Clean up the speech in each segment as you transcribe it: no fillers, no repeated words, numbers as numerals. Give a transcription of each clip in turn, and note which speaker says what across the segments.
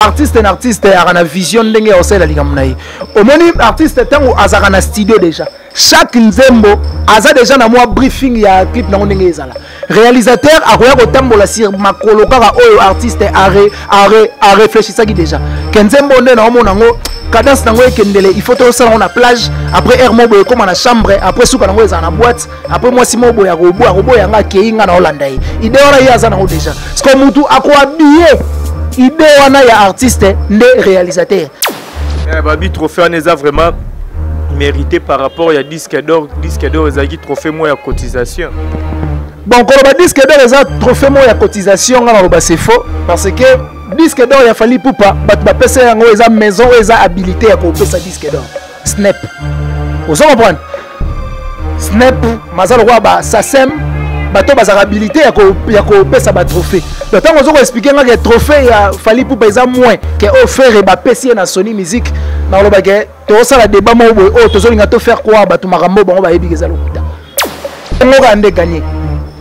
Speaker 1: artiste un artiste a na vision ndenge osela likamnayi omoni artiste tango azaka na studio déjà chaque nzembo aza déjà na moi briefing ya clip na ndenge ezala réalisateur akoya kotambola sur makolo kaka oyo artiste a réfléchissaki déjà kenzembo nde na omona ngo cadence nango ekendele il faut to sala na plage après air mobo comme na chambre après suka nango ezala na boîte après moi si mobo ya robo yanga keinga na Hollande idée wana ya za nango déjà parce que mutu akohabiller idée wana ya artiste nde réalisateur
Speaker 2: babi trophée on est vraiment mérité par rapport à disque d'or ezaki trophée moi ya cotisation.
Speaker 1: Bon, quand on disque d'or les trophée moi ya cotisation on c'est faux parce que disque d'or il a fallu pour pas passer yango eza maison eza habilité à couper sa disque d'or snap vous comprenez snap mazalo roi ba sasem bato bazara habilité ya couper sa ba trophée donc tant on expliquer que trophée ya fallu pour eza moins que offert ba pesi na Sony Music na lo ba que to sala débat mo o to zolinga to faire quoi bato makambo bango ba yebi kezalo kuta ngo ka ndé gagner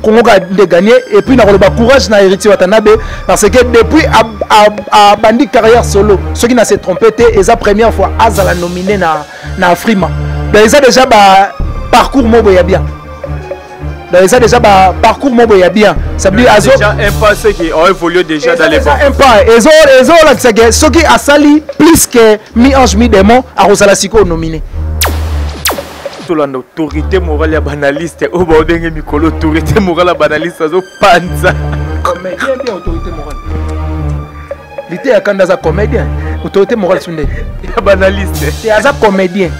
Speaker 1: Congo a gagné et puis na le courage na héritier Watanabe parce que depuis a bandi carrière solo ceux qui n'a s'est trompé et la première fois Azala nominé na Afrima mais ça déjà parcours mobo ya bien donc ça déjà parcours mobo ya bien ça veut dire Azo
Speaker 2: déjà un passé qui a évolué déjà dans les bons
Speaker 1: un pas et là c'est ceux qui a sali plus que mi-ange mi-démon à Rosala Siko nominé
Speaker 2: l'autorité morale ya banaliste o ba odenge mikolo autorité morale ya banaliste azo panza
Speaker 1: comédien bien autorité morale lité ya kanda za comédien autorité morale sunde
Speaker 2: ya banaliste
Speaker 1: c'est aza comédien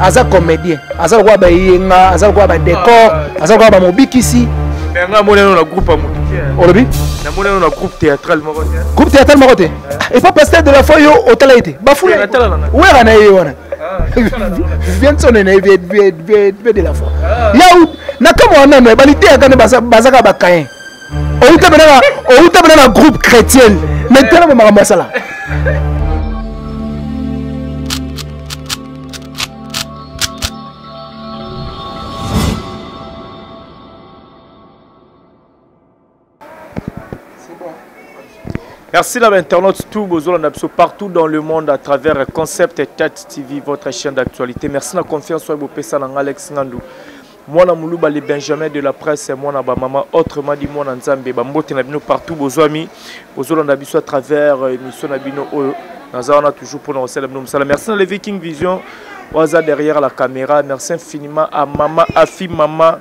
Speaker 1: aza kwa ba yenga aza kwa ba décor aza kwa ba mobikisi
Speaker 2: nga moneno na groupe amouti
Speaker 1: olobi
Speaker 2: na moneno na groupe théâtral
Speaker 1: maroté et pas pasteur de la foi yo otala été ba fula ouais na yo wana vient sonner de la foi ya na kama wana na balité ya kana bazaka ba kain o uta bena groupe chrétien maintenant ba makambo sala
Speaker 2: merci à l'internaute tout partout dans le monde à travers Concept Tête TV, votre chaîne d'actualité. Merci de la confiance sur vous, Alex Ngandou. Moi, na Moulouba, les Benjamin de la presse, moi, na maman, autrement dit, moi, na Nzambe, Bambote, na bino partout, vos amis, vos amis, à travers l'émission Nabino, on a toujours pour nous célébrer. Merci à les Viking Vision, Waza derrière la caméra. Merci infiniment à maman, Afi, maman.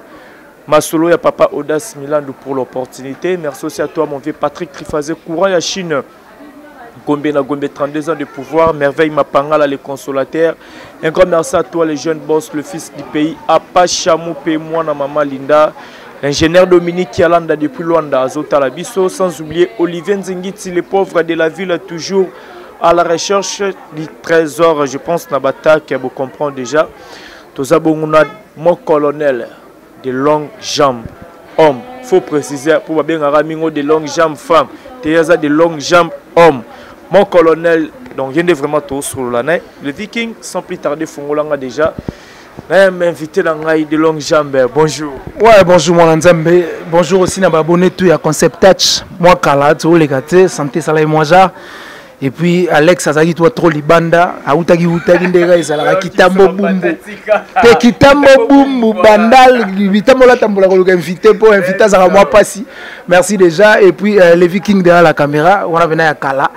Speaker 2: Masolo ya papa Audace Milandu pour l'opportunité. Merci aussi à toi mon vieux Patrick Trifazé, courant ya Chine. Gombe na Gombe, 32 ans de pouvoir. Merveille Mapangala, les consolateurs. Un grand merci à toi les jeunes boss, le fils du pays. Apachamou moi na maman Linda. L'ingénieur Dominique Kialanda depuis Luanda, Azota Labiso. Sans oublier Olivier Nzingiti, les pauvres de la ville, toujours à la recherche du trésor. Je pense Nabata qui vous comprend déjà. Tozabonguna, mon colonel. De longues jambes hommes, faut préciser pour bien ramingo de longues jambes femmes, Théasa de longues jambes hommes. Mon colonel, donc vient de vraiment tout sur l'année. Le Viking, sans plus tarder, Fongolanga déjà. M'inviter dans de longues jambes. Bonjour.
Speaker 1: Ouais, bonjour mon Nzambe. Bonjour aussi na abonné tout à Concept Touch. Moi Kala, tu les gâtés, santé ça moi ja. Et puis Alex Azaki toi trop libanda, autaki ndega ezala kitambo bumbu. Te kitambo bumbu bandal, vitambo la tambola ko invité pour inviter ça moi passi. Merci déjà et puis les Vikings derrière la caméra, on a venu à Kala.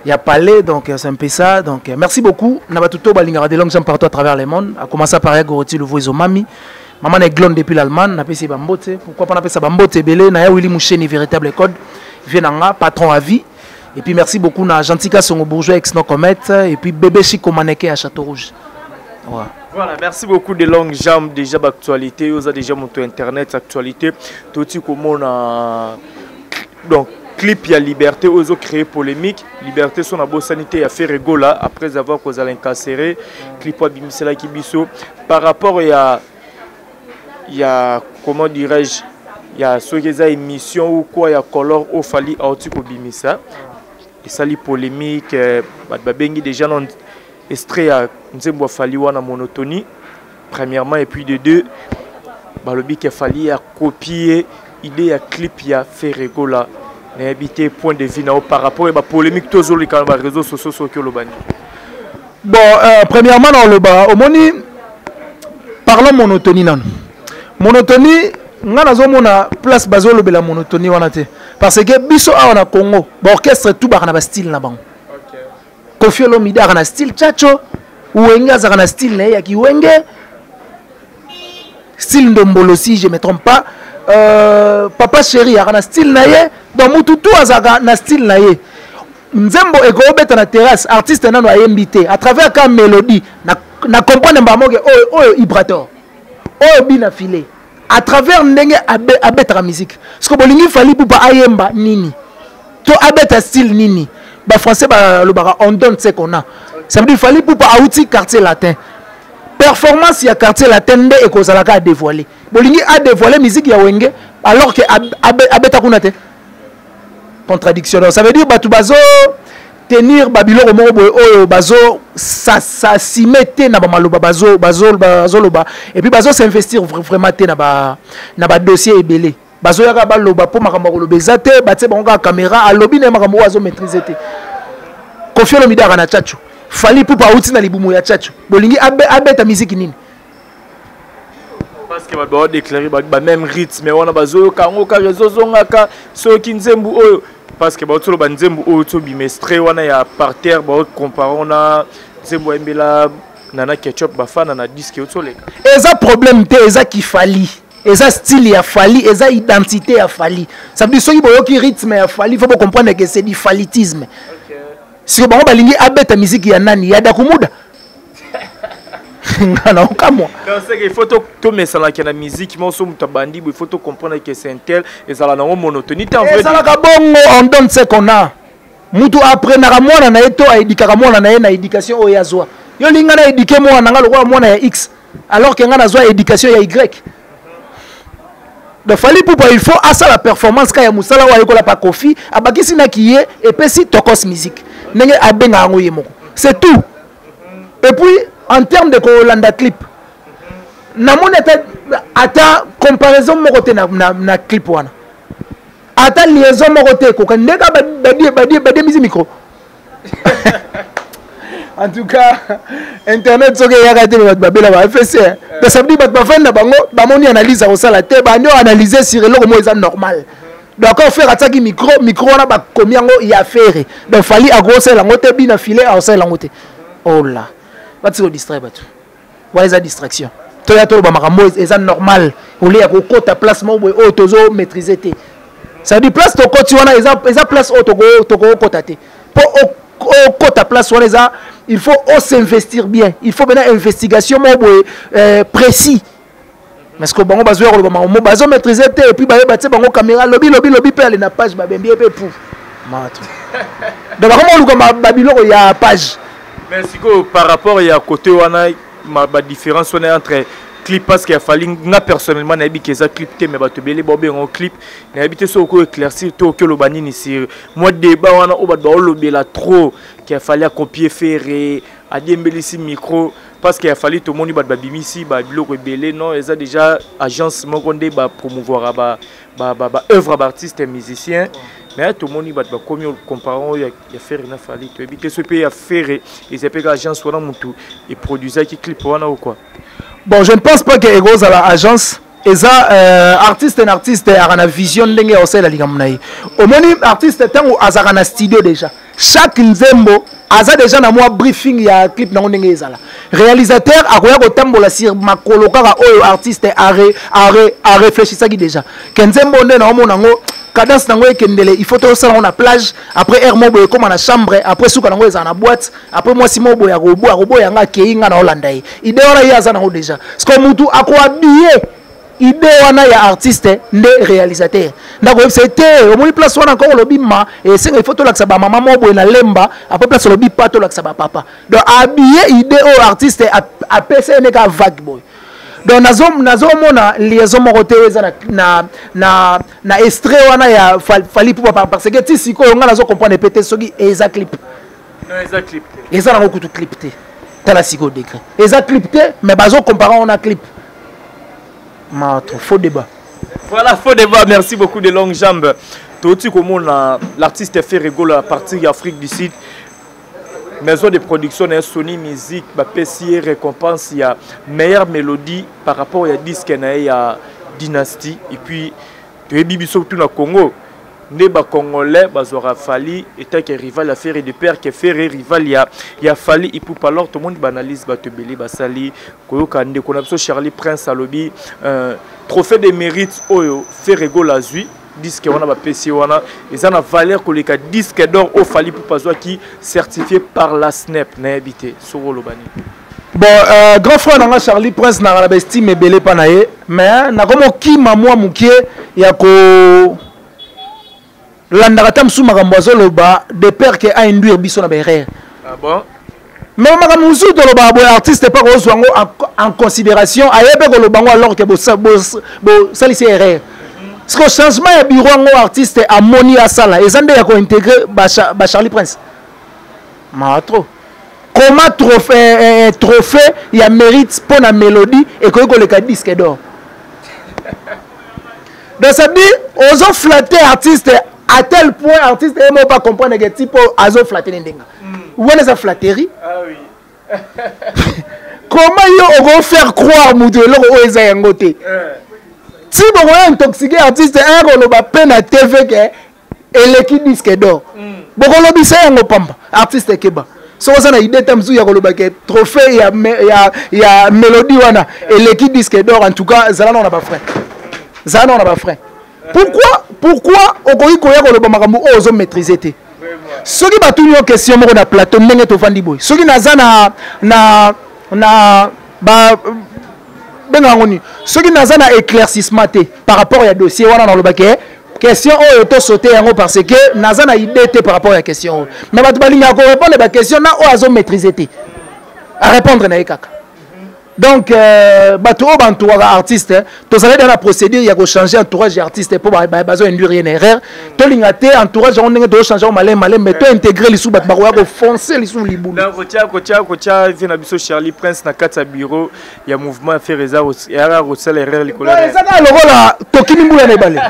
Speaker 1: Il y a Palais donc c'est un peu ça donc merci beaucoup. Na batuto balinga de longues jambes partout à travers le monde. A commencer par Goroti le voizo mami. Maman est glonde depuis l'Allemagne, n'a pas essayé bambote. Pourquoi pas n'a pas ça bambote belé na ya Willy Moucheni véritable code. Vient nga patron à vie. Et puis merci beaucoup à Gentika Songo Bourgeois ex no Comet et puis bébé Chico Maneke à Château Rouge.
Speaker 2: Voilà, merci beaucoup de longues jambes déjà d'actualité, vous avez déjà mon internet actualité, tout ce comme on a donc clip il y a Liberté, vous avez créé polémique, Liberté son abo sanité a fait rigola après avoir causé l'incarcéré, clip à Bimisela Kibiso par rapport il y a comment dirais-je, il y a ceux qui ont émission ou quoi il y a color au fali à Otiko Bimisa. Et ça les polémiques babengi déjà non extrait à Nzembo Fali wana monotonie premièrement et puis de deux balobi qu'il fallait copier idée à clip ya fait rigola n'habité point de vue par rapport à la polémique toujours les réseaux sociaux que le bani.
Speaker 1: Bon, premièrement dans le bas, au moni parlons monotonie non. Monotonie, nga nazomona place bazolo bela monotonie wana te. Parce que biso a na Congo, l'orchestre tout ba na style na bango. OK. Kofi Olomide a na style chacho, Wenge a na style na ya ki Wenge. Style Ndombolo si je me trompe pas. Papa Chéri a na style na ye, donc mututu azaka na style na ye. Nzembo ekobeta na terrasse, artiste nano a invité à travers ka mélodie na comprendre mbamoke oyo vibrator. Oyo bina filé. À travers ndenge abeta la musique. Parce que bolingi fali pour pas ayemba nini. To abeta style nini. Ba français ba le bara on donne ce qu'on a. Ça veut dire fali pour pas outil quartier latin. Performance ya quartier latin nde ekozalaka a dévoiler. Bolingi a dévoiler musique ya Wenge alors que abeta kunate. Contradiction. Ça veut dire batu bazo tenir Babylone au oyo bazo ça s'y mettait na ba maloba bazo loba et puis bazo s'investir vraiment te na ba dossier ebelé bazo yaka ba loba po makambo ko lobezate ba tse bango caméra a lobby na makambo bazo maîtriser te Kofi Olomide na chacho fali pou pa outi na libumu ya chacho bolingi abeta musique nini
Speaker 2: parce que ba déclarer ba même rythme mais on a bazo kango ka réseau zongaka so kinzembu oyo parce que baotolo banzembu oyo to bimestre wana ya parterre ba comparons na nzembu embela nana ketchup bafana na disque otoleka
Speaker 1: eza problème te eza ki fali eza style ya fali eza identité ya fali ça veut dire soki boyoki rythme ya fali faut comprendre que c'est du falitisme. OK. Si bango balingi abeta musique ya nani ya Dakumuda non comme moi
Speaker 2: c'est qu'il faut to mesala que la musique moi so mutabandi il faut to comprendre que c'est un tel et ça la monotonie en vrai
Speaker 1: ça la bongo on donne ce qu'on a mutu après na mwana na eto a édikaka mwana na na éducation o yazwa yo linga na éduquer mwana nga lokwa mwana ya X alors que nga na zwa éducation ya Y de fali pour il faut asa la performance ka ya musala wa yekola pa Kofi abakisi na kiye et puis si tokos musique ndenge abenga ngo yemoko c'est tout et puis en termes de Kolanda clip, namone ata comparaison mo côté na clip wana. Ata liaison mo côté ko kan ndeka badi musique micro. En tout cas, internet soke ya raté ba babela ba FSC. De samedi ba fanda bango ba moni analyse au sala te ba nyo analyser sur le mo eza normal. Donc on fait attaquer micro wana ba komi ngo ya faire. Donc fali a gros sala ngote bina filer au sala ngote. Oh là. Tu te distrait batu voilà les distractions toi ya to ba makambo eza normal oli ya kokota place mo boy o tozo maîtriser te ça dit place to koti wana eza place o to kota te pour o kota place wana eza il faut s'investir bien il faut bien investigation mo boy précis parce que bango bazo ya ko ba makambo bazo maîtriser te et puis ba te bango caméra lobby pe aller na page ba bembi pe pour mato donc comment luka babilo ya page.
Speaker 2: Merci par rapport à côté wana ma différence entre clip parce qu'il a fallu nga personnellement na bi ça clip te mais ba to belé bobé en clip na habité so ko éclaircir to que le banini sur moi débat wana o ba do lobela trop qu'il a fallu copier faire a dembelisi micro parce qu'il a fallu tout le monde ba bimisi ba biloko belé non ils a déjà agence mo konde ba promouvoir ba œuvre d'artiste et musicien. Mais tout le monde va comme comparant il y a faire une fallu tu éviter ce pays à faire et c'est pas agence ou mutu et produisait qui clip ou quoi.
Speaker 1: Bon, je ne pense pas que Ego à l'agence et ça artiste a une vision ndenge au la liga munaï. Au moins artiste tant ou azara studio déjà. Chaque nzembo aza déjà na moi briefing ya clip na ndenge ezala. Réalisateur akoya ko tambola sur makolo kaka oyo artiste a réfléchi ça qui déjà. Kenzembo nde na omona ngo cadence nango ekendele il faut to sala na plage après air mobo comme na chambre après suka nango eza na boîte après moi si mobo ya robo ya nga keinga na Hollanda idée wana ya za nango déjà parce que mutu ako habillé idée wana ya artiste nde réalisateur ndako c'était au moins place wana encore lobi ma et c'est il faut to laksa ba maman mobo na lemba après place lobi pas to laksa ba papa donc habillé idée au artiste a PC ne ka vague boy. Donc nazo mona liaison mo côté eza na extrait wana ya fali pour parce que ti siko nga nazo comprendre pété soki eza clip
Speaker 2: non eza clip
Speaker 1: eza na ko tout clip te tala siko décret eza clip te mais bazo comparer on a clip ma trop faux débat.
Speaker 2: Voilà, faux débat, merci beaucoup de longues jambes. Toti comme l'artiste fait rigolo à partir d'Afrique du Sud. Maison de production et Sony Music, PCI récompense, il y a meilleure mélodie par rapport à disque il y a Dynasty et puis tu es bibi surtout au Congo. Ne ba congolais bazora fali état que rival a fait de père qui fait rival il y a fali il peut pas alors tout le monde banalise ba te belé ba sali koyoka nde ko na biso Charlie Prince alobi trophée de mérite oyo fait rigolo la zui disque on a PC wana et ça na valeur que les disque d'or au fali pour pas qui certifié par la SNEP na habité sur lobani.
Speaker 1: Bon grand frère nanga Charlie Prince na la estime belé pa na ye mais na komo ki mamwa mukie ya ko landaka msu makambo azoloba de père que a induire biso na berere.
Speaker 2: Ah bon?
Speaker 1: Mais makambo msu to loba bo artiste pas ko zwango en considération ayebe ko lobango alors que bo salisi erreur. Parce que changement ya bureau ngo artiste a moni asala ezande ya ko intégrer ba Charlie Prince. Ma trop. Comment trophée il y a mérite pour la mélodie et que le disque d'or. Donc ça dit aux ont flatté artiste à tel point artiste ne pas comprendre que type azo flatter ndenga. Où est sa flatterie?
Speaker 2: Ah oui.
Speaker 1: Comment ils vont faire croire moudre lo eza yangote. Si vous voyez intoxiqué artiste un rolo ba peine à TV que et l'équipe disque d'or. Boko lobi ça yango pamba artiste keba. So ça na idée tamzu ya koloba ke trophée ya mélodie wana et l'équipe disque d'or en tout cas ça on n'a pas frère. Ça on n'a pas frère. Pourquoi okoyi koya koloba makambo ozo maîtriser te. Soki ba tunyo question moko na plateau ndenge to fandi boy. Soki naza na ba benga ngoni. Soki naza na éclaircissement te par rapport à dossier wana na loba ke question oyo to sauter yango parce que naza na idée te par rapport à question. Mais ba balinga ko répondre ba question na o azo maîtriser te. À répondre na ekaka. Donc bato bantoura artiste to ça dans la procédure il y a changer entourage artiste pour bazo induire une erreur to lingate entourage on nge to changer malin mais to intégrer les sous bato ba ko foncer les sous libulu.
Speaker 2: Donc kotia vina biso Charlie Prince na kata bureau il y a mouvement faire réserve era rosel erreur likolo.
Speaker 1: Ça na lokola tokini mbula na balé.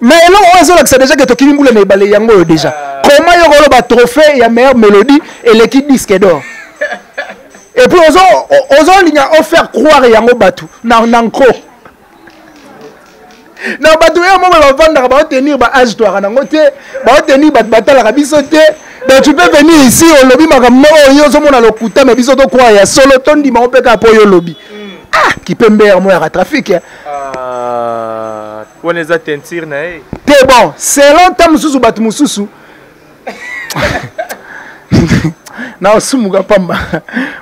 Speaker 1: Mais là on a ça déjà que tokini mbula na balé yango déjà. Comment yo ko ba trophée ya meilleure mélodie et l'équipe disque d'or. Et puis ils ont offert croire yango batu nanko. Na batu ya mo ba vendre ba tenir ba âge toi nango te ba tenir ba batala biso te. Donc tu peux venir ici au lobby makambo yo zo mona lokuta mais biso to croire ya solo tondi ma opeka po yo lobby. Ah qui peut mbere mo ya trafic.
Speaker 2: Ah on les a tentir na e.
Speaker 1: Te bon, selon ta mususu batu mususu. Na osumuka pamba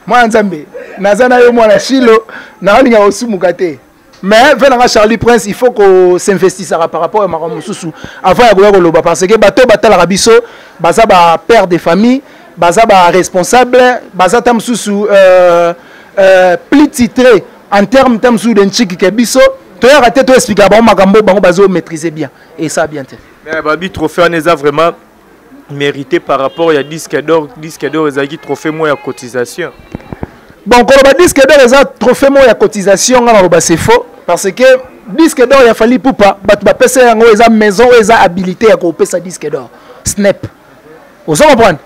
Speaker 1: moi nzambe nazana yo mwana shilo na olinga osumuka te mais venanga Charlie Prince il faut qu'on s'investisse par rapport à makambo mususu avant ya koya koloba parce que bato batala biso baza ba père de famille baza ba responsable baza tam mususu plus titré en termes tam mususu de nchiki ke biso to ya raté to expliquer ba makambo bango bazo maîtriser bien et ça bien te
Speaker 2: mais babi trophée on est vraiment mérité par rapport à disque d'or ezaki trophée moi ya cotisation.
Speaker 1: Bon quand on disque d'or eza trophée moi ya cotisation ngana loba c'est faux parce que disque d'or ya fali pupa bato ba pesa yango eza maison eza habilité ya ko pesa disque d'or snap. Vous comprenez?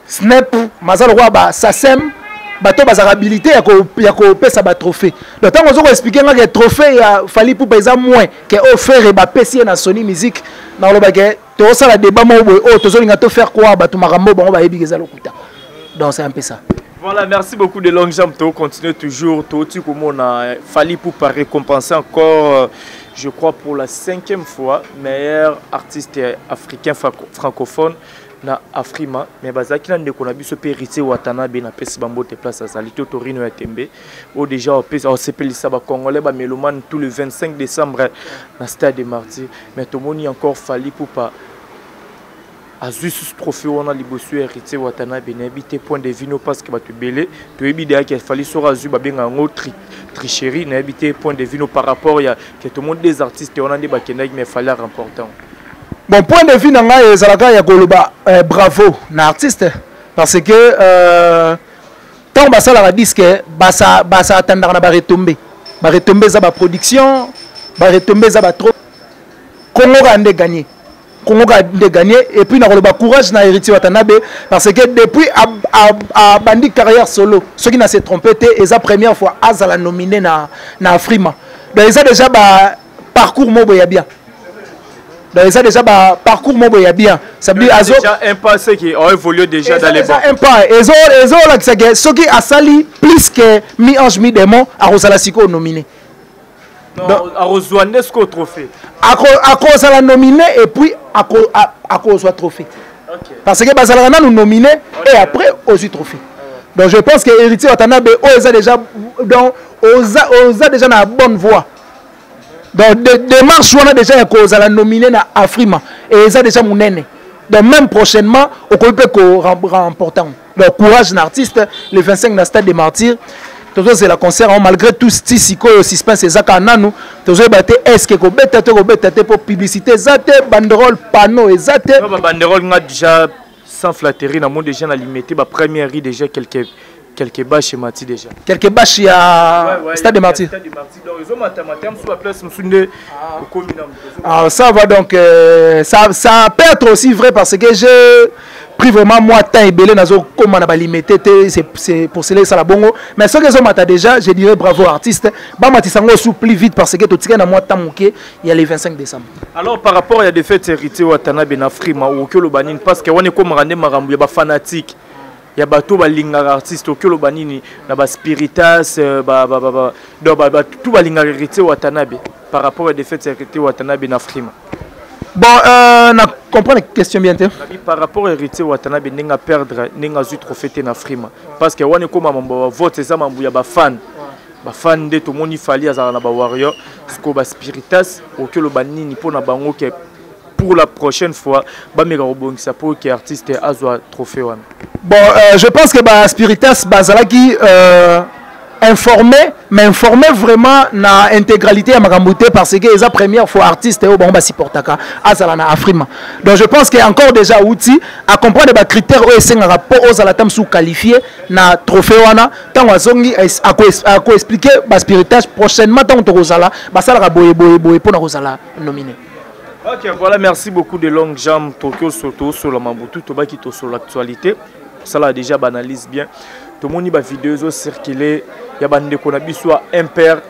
Speaker 1: Snap mazalo kwa ba SACEM bato ba habilité ya ko pesa ba trophée. Donc tant on expliquer nga que trophée ya fali pupa eza moins que offert ba pesa na Sony Music na loba ke to ça la débat mo o to zolinga to faire quoi bato makambo bango ba yebi ezalo kuta. Donc c'est un peu ça.
Speaker 2: Voilà, merci beaucoup de longues jambes. Tu continues toujours. Tu comme on a fallu pour récompenser encore, je crois pour la 5e fois, meilleur artiste africain francophone na Afrima. Mais bazaki na ndeko na biso pe Rité Watanabe na pesi bambo te place à Salito Torino ya Tembe. Ou déjà on s'appelle ça ba congolais ba mélomane tout le 25 décembre na Stade des Martyrs. Mais tout le monde encore fallu pour pas Azus ce trophée on a libosu Héritier Watanabe n'habité point de vino parce que tu belé tu ebidé qu'il fallait sur Azu ba benga ngo tricherie n'habité point de vino par rapport il y a que tout le monde des artistes on a des bakendaki mais fallait remporter.
Speaker 1: Bon point de vue nanga ezalaka ya koloba bravo na artiste parce que tant basala la disque basa attendre na ba retomber za ba production ba retomber za ba trop Congo a gagné. Congo a gagné et puis on a courage na Héritier Watanabe parce que depuis a bandi carrière solo ceux qui n'a se trompé et la première fois Azala nominé na Afrima donc ils a déjà parcours mobo ya bien donc ils a déjà parcours mobo ya bien ça veut dire azo
Speaker 2: déjà un passé qui a évolué déjà dans les bancs
Speaker 1: un pas ils ont là que ceux qui a sali plus que mi-ange mi-démon à Rosala Siko nominé.
Speaker 2: Non, à rejoindre ce trophée.
Speaker 1: À cause de la nominé et puis à cause du trophée. Okay. Parce que Bazalana nous nominé et après aussi trophée. Donc je pense que Héritier Watanabe a déjà déjà la bonne voie. Donc démarche on a déjà à cause de la nominé na Afrima et ils ont déjà mon aîné. Donc même prochainement on peut remporter. Donc courage l'artiste le 25 dans stade des Martyrs. C'est la concert malgré tout ce suspense ezaka nanu tozo baté est-ce que ko pour publicité zate banderole panneau ezate
Speaker 2: banderole nga déjà sans flatterie na monde déjà na limité ba première rue déjà quelques bâches mati déjà
Speaker 1: quelques bâches ya stade de Martyrs
Speaker 2: donc ils ont matematem sur la place musunde au communal.
Speaker 1: Alors ça va donc ça peut être aussi vrai parce que j'ai pris vraiment moi temps et belé nazo comme on a limité c'est pour cela ça la bongo mais ce que ont déjà je dirais bravo artiste ba matisango sous plus vite parce que tout tika na moi temps moké il y a le 25 décembre. Alors
Speaker 2: par rapport à des fêtes Héritier Watanabe na Afrima ou que le banine parce que on est comme rande marambu ba fanatique ya bato ba linga artiste au que le banini na ba spiritas tout ba linga Héritier Watanabe par rapport à des fêtes Héritier Watanabe na Afrima.
Speaker 1: Bon, on comprend la question bien.
Speaker 2: Par rapport à Héritier Watanabe, on a perdre, on a eu trophée na Frima. Parce que on est comme un vote, c'est ça, il y a des fans. Des fans de tout le monde, il fallait à un warrior, ce qu'on a spiritas, ou que le banini pour na bango que pour la prochaine fois, bah mais ça pour que l'artiste a un trophée.
Speaker 1: Bon, je pense que spiritas, bazalaki informé, mais informé vraiment na intégralité à Magambouté parce que c'est la première fois artiste au bon supportaka azalana Afrima. Donc je pense qu'il y a encore déjà outil à comprendre les critères où c'est un rapport aux alatam sous qualifié na trophée wana tant wazongi à quoi expliquer bas spiritage prochainement tant to rozala basala boye pour na rozala nominé.
Speaker 2: OK, voilà, merci beaucoup de longues jambes Tokyo surtout sur la Mambutu to ba qui sur l'actualité. Ça là déjà banalise bien. Tout le monde a vidéo circulé, il y a bande qu'on a vu soit impair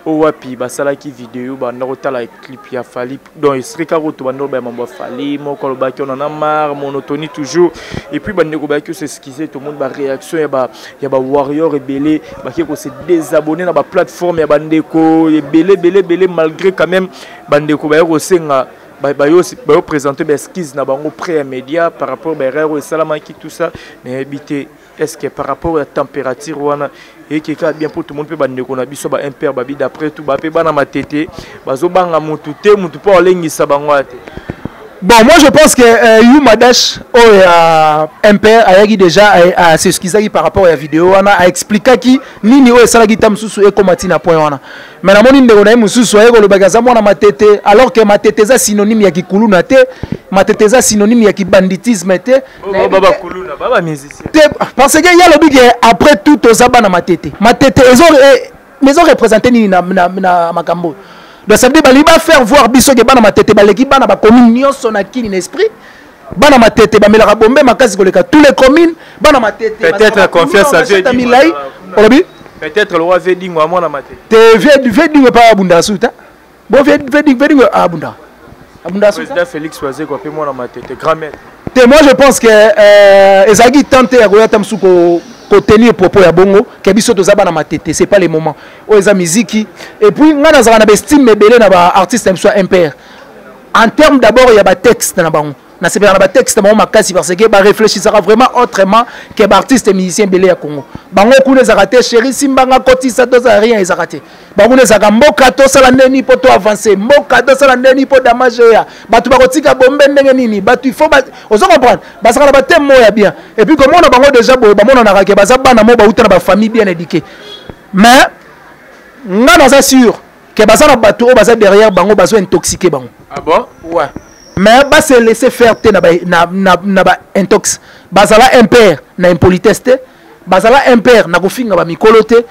Speaker 2: au wapi, basala qui vidéo, bandota la clip ya fali, donc il serait carreau tout bando ba mambo fali, mon kolobaki on en a marre, monotonie toujours, et puis bande kolobaki c'est excusé, tout le monde ba réaction, il y a ba warrior rebelle, ba qui se désabonner dans ba plateforme, il y a bande ko belé malgré quand même bande ko ba rosenga ba présenter des skis na bango pré média par rapport ba erreur et salama qui tout ça, mais habiter. Est-ce que par rapport à la température et qui est bien pour tout le monde peut bande qu'on a biso ba impair babi d'après tout ba pe bana matete bazo banga mutute mutu pa olengisa bangwate.
Speaker 1: Bon, moi je pense que Yumadash impair a déjà à s'excuser par rapport à la vidéo a expliqué qui nini o esala gitam susu e komati na point wana. Mais na moni ndeko na mususu ayo lo bagaza mona matete alors que matete za synonyme ya kikuluna te, matete za synonyme ya kibanditisme te.
Speaker 2: Baba kuluna, baba musicien.
Speaker 1: Parce que y a le big après tout ozaba na matete. Matete ils ont représenté ni na makambo. Donc ça veut dire qu'il va faire voir biso que bana matete baleki bana ba commune nyonso na kini esprit bana matete ba melaka bombe makasi koleka tous les communes bana matete
Speaker 2: peut-être la confiance à Dieu peut-être le roi Vedingo à moi na matete
Speaker 1: te Vedingo pas abunda suta bon Vedingo abunda
Speaker 2: président Félix Oazé ko pe moi na matete grand maître
Speaker 1: te moi je pense que ezaki tenté ya koyata msuko pour tenir propos ya bongo ke biso to zaba na matete c'est pas le moment o eza musique et puis ngana za na bestime belé na ba artiste soit impair en termes d'abord il y a ba texte na bango na c'est ba texte ma makasi parce que ba réfléchissera vraiment autrement que ba artiste musicien belé ya Congo bango kuna za raté chéri simbanga kotisa to za rien za raté bango na za mboka to sala ndeni po to avancer mboka to sala ndeni po damage ya batu ba kotika bombe ndenge nini batu il faut ozo comprendre ba sala ba thème ya bien et puis comment on a bango déjà bo ba mona na ka ba za bana mo ba uta na ba famille bien éduquée mais ngana za sûr que ba za na batu o ba za derrière bango ba zo intoxiquer bango.
Speaker 2: Ah bon?
Speaker 1: Ouais. Mais bah se laisser faire na ba intox bazala impair na impolitesse te bazala impair na kofinga ba mikolo te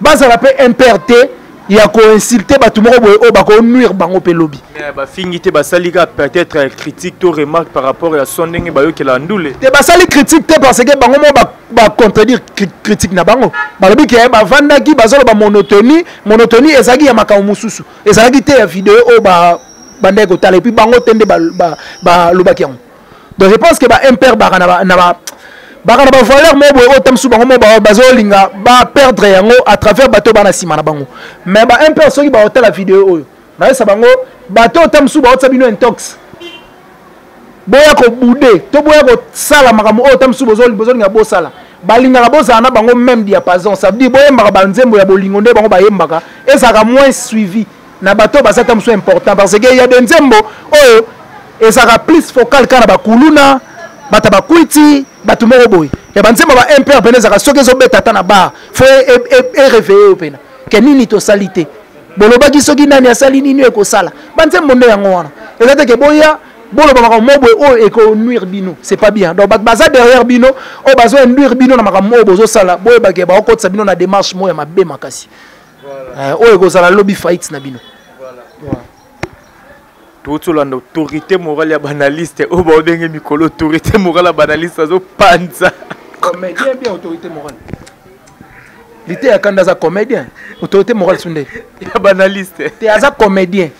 Speaker 1: bazala pe impair te ya ko-insulter bato moko boye oyo bako-nuire bango mpe lobi.
Speaker 2: Mais bafingi te basali ka peut-être critique to remarque par rapport à son ndenge bayokela ndule.
Speaker 1: Te basali critique te parce que bango mo ba contredire critique na bango. Balobi ke bavandaki bazoloba monotonie ezalaki ya makambo mosusu. Ezalaki te ya vidéo oyo bandai kotala et puis bango tende balobaki yango. Donc je pense que ba impair baka na ba valeur mo boye o tamsu bango mo bazolinga ba perdre yango à travers bato bana sima na bango. Mais ba impair soki ba hôtel la vidéo oyo. Na sa bango bato tamsu ba hôtel bino intox. Boya ko boudé, to boya ko sala makambo o tamsu bozolinga bo sala. Balinga bo sala na bango même diapason. Ça veut dire boya mbaka banzembo ya bolingo nde bango ba yembaka. Et ça a moins suivi. Na bato ba tamsu important parce que il y a des nzembo oyo et ça a plus focal kana ba kuluna bata bakuiti batu moko boy ya banzemba ba impair peneza ka soki zo beta tana ba faut réveiller pena ke nini to salité bolobaki soki nani asali nini eko sala banzembo nde yango wana ezate ke boya boloba maka mo boy o eko nuire bino c'est pas bien donc baza derrière bino o bazo nuire bino na maka mo bozo sala boy ba ke ba ko tsa bino na démarche mo ya mabe makasi voilà o eko sala lobby fight na bino voilà
Speaker 2: tout l'autorité morale ya banaliste o ba odenge mikolo autorité morale ya banaliste azo panza
Speaker 1: comédien bien autorité morale lité ya kanda za comédien autorité morale sunde
Speaker 2: ya banaliste
Speaker 1: te aza comédien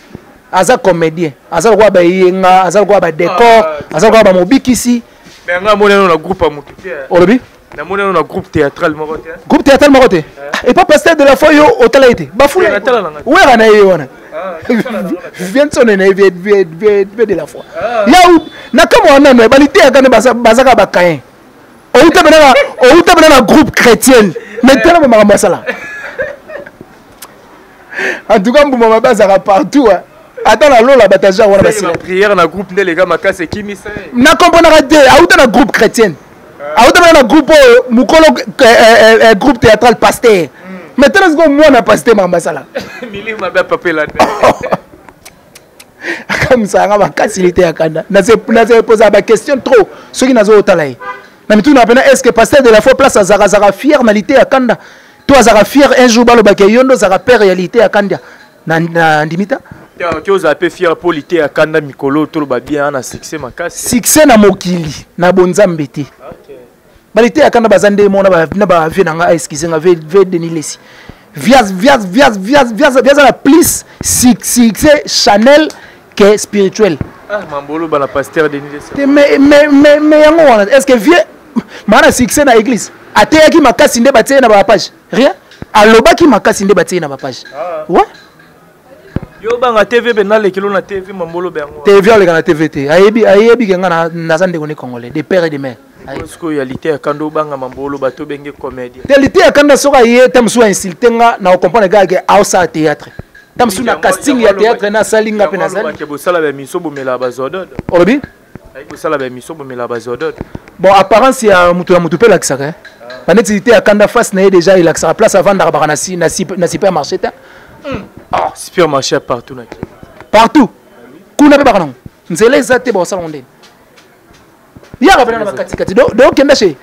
Speaker 1: aza kwa ba yenga aza kwa ba décor aza kwa ba mobikisi
Speaker 2: mais nga moneno na groupe amutu
Speaker 1: olobi
Speaker 2: na moneno na groupe théâtral morote
Speaker 1: et pas pasteur de la foi yo hôtel été bafoule ouais ana yo wana vient sonner na vie de la foi ya na kama wana no balité ya kana bazaka ba kain o uta na groupe chrétien maintenant ba masala en tout cas mbuma mabazaka partout attends la lola bataja wana basila
Speaker 2: prière na groupe de les gars makase kimisa
Speaker 1: na comprendre te auta na groupe chrétien auta na groupe mukolo groupe théâtral pasteur maintenant c'est moi na pasteur mambasala
Speaker 2: mili mabe papa là
Speaker 1: comme ça nga bakassilité ya kanda na se poser ba question trop ceux qui nazo otalaye na mitu na pena est-ce que pasteur de la foi place azaka fier nalité ya kanda toi azaka fier un jour balo bakeyondo zaka père réalité ya kanda na ndimita
Speaker 2: tu os appelé fier polité ya kanda mikolo to ba bien na succès makasi
Speaker 1: succès na mokili na bonzambe te balité ya kanda bazande mona ba vie nanga excusez nga ve denilesi viaz la plus succès Chanel que spirituel
Speaker 2: mambolo bana pasteur denilesi
Speaker 1: mais yango wana est-ce que vieux mana succès na église ateyaki makasi nde batie na ba page rien alobaki makasi nde batie na ba page ouais
Speaker 2: yo banga TV benale kilo na TV mambolo bengo
Speaker 1: TV ole kana TV te ayebi kenga na zande kone congolais des pères et des mères
Speaker 2: parce que réalité ya kando banga mambolo bato benge comédien
Speaker 1: réalité ya kanda soka ye tamsu insulter nga na comprendre gars au sa théâtre tamsu na casting ya théâtre na salinga pe na sali
Speaker 2: ke bosala ba miso bomela bazodod
Speaker 1: olobi
Speaker 2: ay bosala ba miso bomela bazodod
Speaker 1: bon apparence ya mutu pe la kisaka banetité ya kanda face na déjà il a sa place avant d'araba na supermarché ta
Speaker 2: supermarché partout na
Speaker 1: partout kuna pe bakana nzela ezate ba osala ndeni ya ka pena na katikati do kenda chez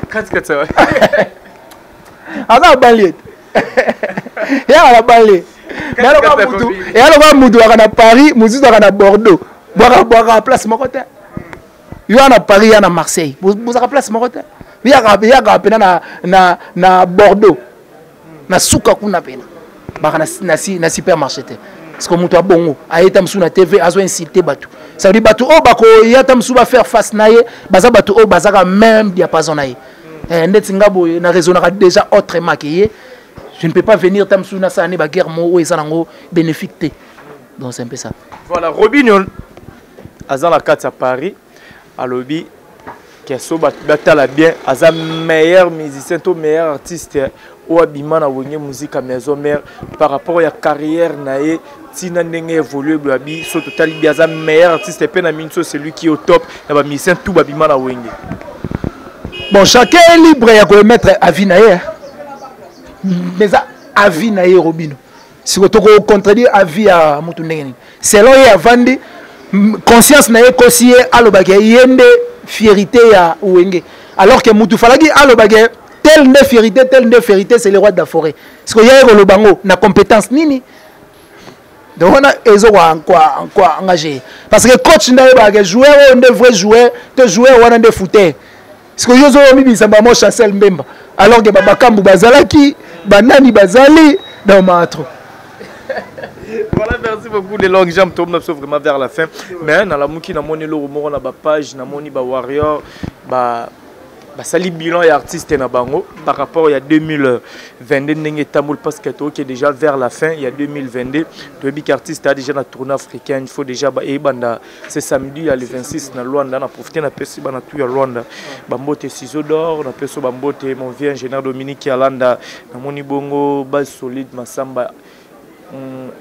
Speaker 2: katikati
Speaker 1: aza banlieue ya la banlieue et alors mutu akana Paris mutu akana Bordeaux boaka place moko te yo na Paris ya na Marseille bozaka place moko te ya ka pena na Bordeaux na suka kuna pena baka na supermarché te parce que mutu abongo ayeta msuna TV azo insulter batu ça veut dire batu o bako yata msu ba faire face na ye baza batu o bazaka même diapason na ye ndeti ngabo na raisonnera déjà autrement que ye je ne peux pas venir tamsu na sa ne ba guerre mo o esanango bénéfique te donc c'est un peu ça
Speaker 2: voilà Robinho azan la 4 à Paris à lobby keso batala bien aza meilleur musicien to meilleur artiste ou abimana wonye musique à maison mère par rapport à la carrière nae tina ndenge évoluer babi so total biaza meilleur artiste pe na minso c'est lui qui est au top ya ba musicien tout babimana wonye
Speaker 1: bon chacun est libre ya ko mettre avis nae mais avis nae Robinho si ko to contredire avis à mutu ndenge selon ya vandi conscience nae kosiye alobake yende fierté ya wenge alors que mutu falaki alobake tel neuf vérité, c'est le roi de la forêt. Parce qu'il y a le bango, na compétence nini. Donc on a encore engagé. Parce que coach n'a pas joueur, on est vrai joueur, te joueur on a des footers. Parce que yo zo mi samba mo Chancel Mbemba. Alors que Babakambu bazalaki, banani bazali dans matro.
Speaker 2: Voilà, merci beaucoup les longues jambes, tout le monde vraiment vers la fin. Mais dans la mouki na moni le rumor na ba page na moni ba warrior ba sali bilan et artiste na bango par rapport il y a 2022 n'engé tamoul parce que qui est déjà vers la fin il y a 2022 le big artiste a déjà na tournée africaine il faut déjà ba banda c'est samedi le 26 na Luanda na profiter na pesi ba na tout ya Luanda bambote ciseaux d'or na peso bambote mon vieux ingénieur Dominique Alanda na moni bongo base solide masamba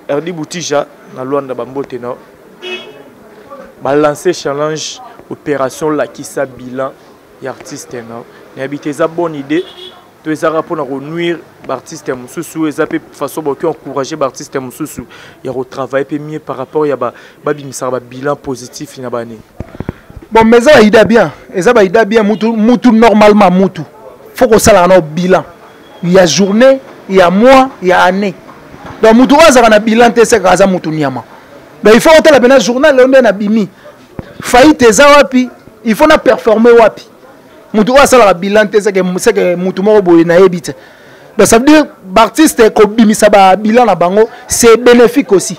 Speaker 2: Erdi Boutija na Luanda bambote na ba lancer challenge opération Lakissa bilan et artiste non mais habiter ça bonne idée tu es à pour nuire l'artiste mususu et ça peut façon pour encourager l'artiste mususu il retravailler peu mieux par rapport il y a ba bimisa ba bilan positif ina bani
Speaker 1: bon mais ça ida bien et ça ida bien mutu normalement mutu faut que ça la bilan il y a journée il y a mois il y a année donc mutu ça na bilan te c'est kaza mutu niama donc il faut que la journal on na bimi faillite za wapi il faut na performer wapi mutu wa sala bilan te c'est que mutu moko boye na ebite donc ça veut dire l'artiste ko bimisa ba bilan na bango c'est bénéfique aussi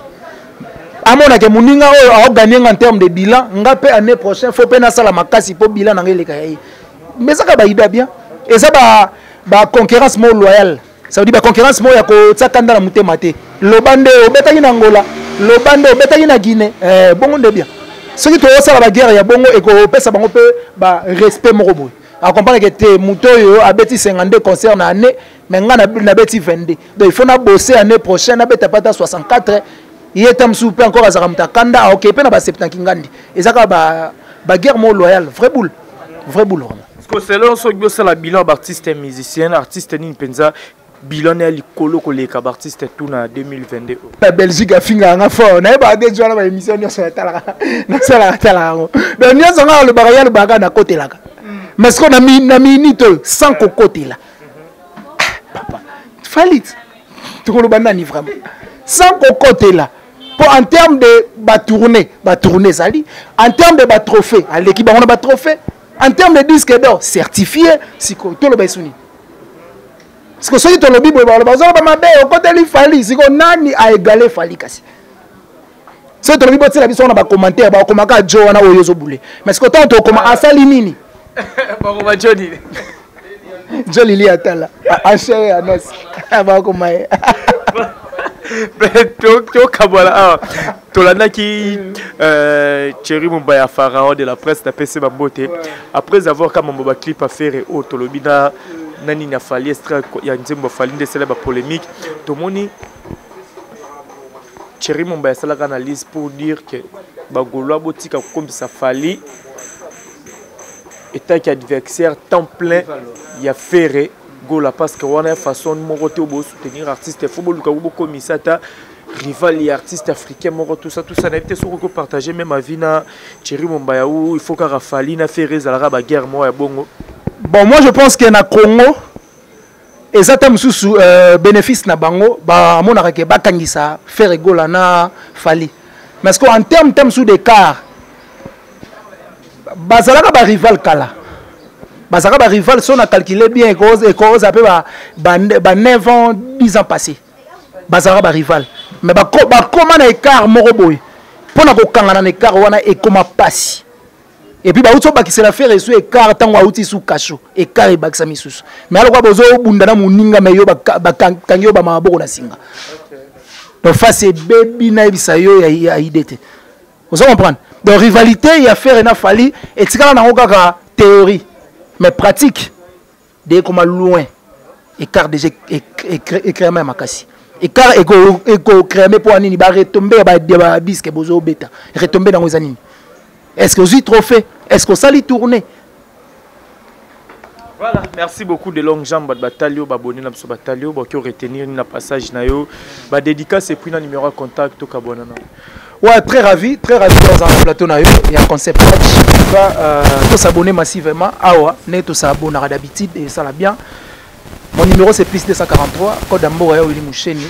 Speaker 1: amona ke muninga oyo a gagner en termes de bilan ngape année prochaine faut pena sala makasi po bilan na ngeleka yi mais ça ka ba ida bien et ça ba concurrence mo loyale ça veut dire ba concurrence mo ya ko tsakanda na mutema te lobande obetaki na Angola lobande obetaki na Guinée bongo de bien ce qui te sala ba guerre ya bongo et ko pesa bango pe ba respect mo boye à comprendre que te mutoyo abeti 52 concerts na année mais ngana na beti 22 donc il faut na bosser année prochaine na beta pata 64 il est tam soupe encore azara mutakanda OK pe na ba 70 ngandi ezaka ba guerre mo loyale vrai boule vraiment
Speaker 2: parce que selon ce que c'est la bilan artiste et musicien artiste ni penza bilan ya likolo koleka artiste tout na 2022
Speaker 1: la Belgique a finga nga fort na ba de jona ba émission ni so tala na sala tala ngo donc ni so nga le barrière baga na côté là mais ce qu'on a mis na minute sans côté là papa falit tout le banda ni vraiment sans côté là pour en termes de ba tourner sali en termes de ba trophée à l'équipe on a ba trophée en termes de disque d'or certifié si tout le baisuni parce que ceux qui ont le bible ba mabe au côté li fali si ko nani a égalé fali kasi ceux qui ont le bible c'est la biso on a ba commentaire ba komaka jo na oyozo boulé mais ce que tant to comment asali nini
Speaker 2: ba Johnny
Speaker 1: Johnny li atala a chéri anos ba komae
Speaker 2: to kabala tolanda ki Thierry Mumbaya pharaon de la presse na PC Bambote après avoir comme un clip à faire au tolobina nani na fali extra ya nzembo fali de célèbre polémique to moni Thierry Mumbaya sala analyse pour dire que bagolo botika comme ça fali état qui adversaire temps plein il y a ferré gola parce que on a façon de monter au soutenir artiste football ou commissaire rival et artiste africain moro tout ça n'a été sur que partager même avis na Thierry Mumbaya où il faut qu'à Rafali na ferré zalera ba guerre moi ya bongo.
Speaker 1: Bon moi je pense que na Congo et ça tam sous bénéfice na bango ba monaka ke bakangisa ferré gola na fali mais que en termes sous d'écart bazalaka ba rival kala bazalaka ba rival si on a calculé bien et cause après ba 9 ans 10 ans passés bazalaka ba rival mais ba comment na écart moko boy pona ko kangana na écart wana et comment passe et puis ba uto ba kisela faire sous écart tango auti sous cacho écart e bakisa misusu mais alors quoi bozo bundana muninga meyo ba kangyo ba maboko na singa donc face baby na bisa yo ya idete vous comprenez donc rivalité il y a faire na fali et tikala na okaka théorie mais pratique dès comme loin écart déjà écrémé makasi écart éco crémé pour anini ba retomber ba disque bozo beta retomber dans les années est-ce que vous trophée est-ce que ça lui tourner
Speaker 2: voilà merci beaucoup de longues jambes de batalio babonné na so batalio ba ki retenir na passage na yo ba dédicace et puis na numéro de contact to kabona na
Speaker 1: ouais très ravi dans un plateau na yo il y a un concept va tout s'abonner massivement awa ne tout s'abonner d'habitude et ça la bien Mon numéro c'est plus 243, code Amboga ya Willy Moucheni,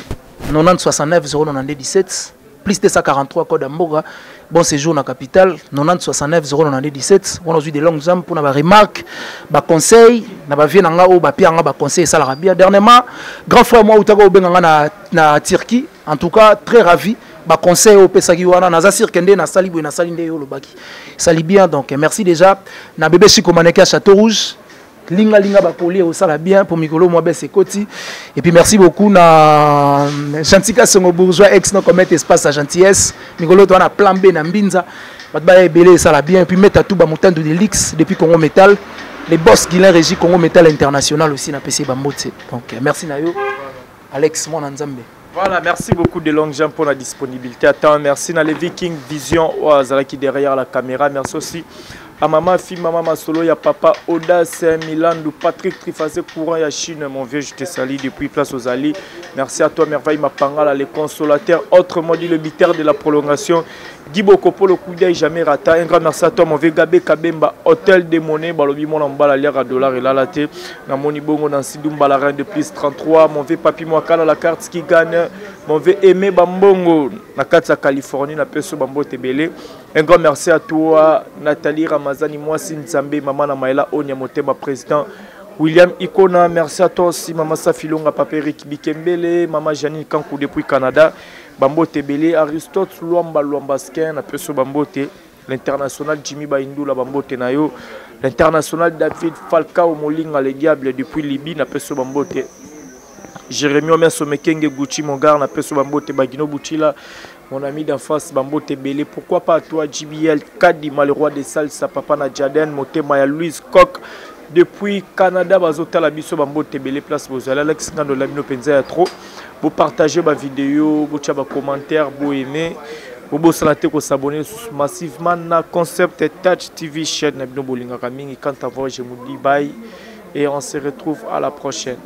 Speaker 1: 90 69 092 17, plus 243 code Amboga, bon séjour dans la capitale, 90 69 092 17. On a eu des longues jambes pour avoir des remarques, des conseils, na vie nanga ou ba pia nga ba conseil ça la bien. Dernièrement, grand frère moi utaka obenganga na Turquie, en tout cas très ravi. Ba conseil au pesaki wana na za cirkende na sali boy na sali nde yo lobaki. Sali bien donc merci déjà na bébé Chico Maneke à Château Rouge. Linga linga ba polier au sala bien pour Mikolo moi ben c'est Koti. Et puis merci beaucoup na Chantika Songo bourgeois ex no commettre espace à gentillesse. Mikolo to na plan B na Mbinza. Ba ba belé sala bien et puis mettre tout ba mutando de Lix depuis Congo Metal. Les boss Guilain Régie Congo Metal International aussi na PC Bambote. Donc merci na yo Alex Mwana Nzambe.
Speaker 2: Voilà, merci beaucoup de longues jambes pour la disponibilité. Attends, merci à les Viking Vision qui derrière la caméra. Merci aussi à maman, fille, maman Masolo, ya papa Audace Milan, Patrick Trifazé, courant ya Chine, mon vieux, je te salue depuis Place aux Ali. Merci à toi, Merveille Mapangala, les consolateurs, autrement dit le biteur de la prolongation. Guy Bokopo, le coup d'œil jamais raté. Un grand merci à toi, mon vieux Gabé Kabemba, hôtel des monnaies, balobi mon emballa l'air à dollars et la latte. Na moni bongo dans Sidoumba la reine de plus 33. Mon vieux Papi Mwakala, la carte qui gagne. Mon vieux Aimé Bambongo, la carte à Californie, na peso Bambo Tebele. Un grand merci à toi, Nathalie Ramazani, moi Nzambe, maman Namaela Onyamotema, président. William Ikona, merci à toi aussi, maman Safilonga, papa Eric Bikembele, maman Janine Kankou depuis Canada. Bambote Belé, Aristote Luamba Luambaskin, na peso Bambote, l'international Jimmy Baindou, Bambote Nayo, l'international David Falcao Molinga, les diables depuis Libye, na peso Bambote, Jérémy Omer Somekenge Gucci, mon gars, na peso Bambote, Bagino Bouchila, mon ami d'enfance Bambote Belé, pourquoi pas à toi, JBL, Kadi, le roi des salsa, papa Nadjaden, Motema, Louise Koch, depuis Canada, Bazota la biso Bambote Belé, place Bozala, Alex Nando Lamino Penza, trop. Vous partagez ma vidéo, vous avez des commentaires, vous aimez, vous s'abonner massivement à Concept Touch TV chaîne. Quant à vous, je vous dis bye et on se retrouve à la prochaine.